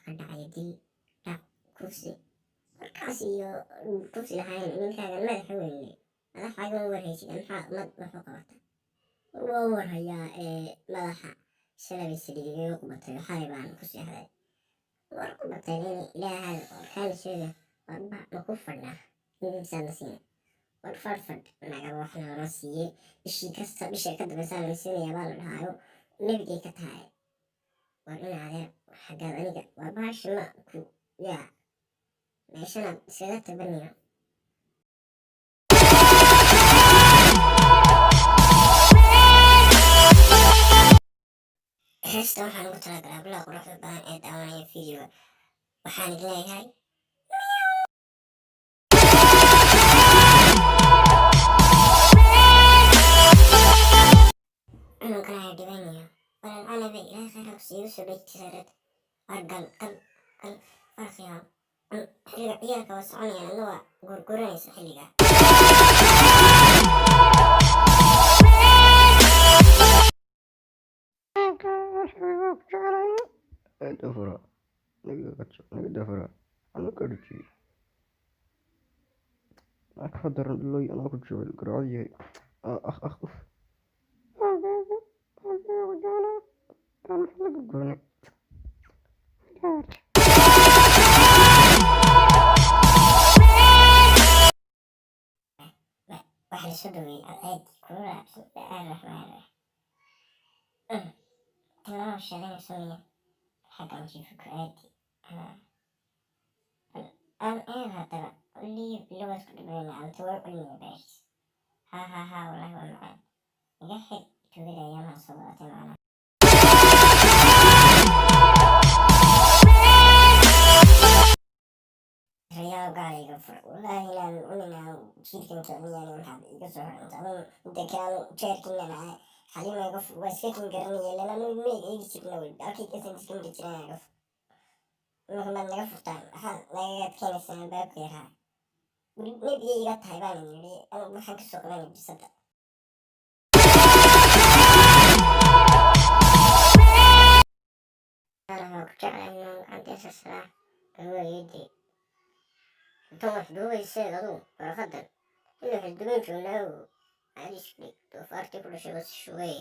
ka dhacay dil, dhac, kufsi. Markaas iyo kufsi lahayn ninkaagan madaxa weynle madaxaaga warhaysid maxaa umad wuxuu qabata waa warhayaa madaxa shalabay saliidigaga qubatay xalay baan ku seexday war qubatay nin ilaahay warkaana sheega warba ma ku fadhnaa insaana siina war fadhfadh naga waxna lama siiyey bishii kasta bishay ka dambaysaa lama siinayaa baa la dhahaayo nebigay ka tahay war in adeer xaggaad aniga war baashi ma ku yaa meeshanaad iskaga tabaniyo heesta waxaan ugu talagalaa bilaa quruxda badan ee daawanaya videoga waxaan idin leeyahay cununkanaha dhibanayo walaalcanabe ilaahay khayraku siigu soo dhejisarad war gal farqiga xilliga ciyaalka waa soconayaan adna waa gurguranaysa xilliga dafara naga dafara ana karji ka daran dhaloy anaa ku jecel garacad yahay uf waxa lasoo dhaweeyey aad kulula bismillaahi raxmaani tilmaamo sheeganayso miya xaggan jiifka aadi aan haddaba liyo bilowaad ku dhibayna anta waa cilmiga baashis haa wallaahi waa macaan iga xig tuugada ayaamaha soo wadatay macnaha rayaal gaaliga fur wallaahi inaan uninaan jiirkan kicniyaan maxaad iga soo xiranta anu inta kaanu jeerkina dhahay xalimayga fur waa iska kin garanaya ilan anu meeg eegi jirna wey halkii kasan iskinka jiranaga fur imaka maad naga furtaan maxaad nagaga adkeenaysaa albaabka yaraa nebigay iga tahay baan yidhi anu waxaan kasoo qabanay bisada waxaan ku jeclahay inaan gacanteesa saraa awooyadii dumarka duubayseed aduu barakadan inuu xisduban joognaago caadiis dhig doofaartii ku dhashay was shugay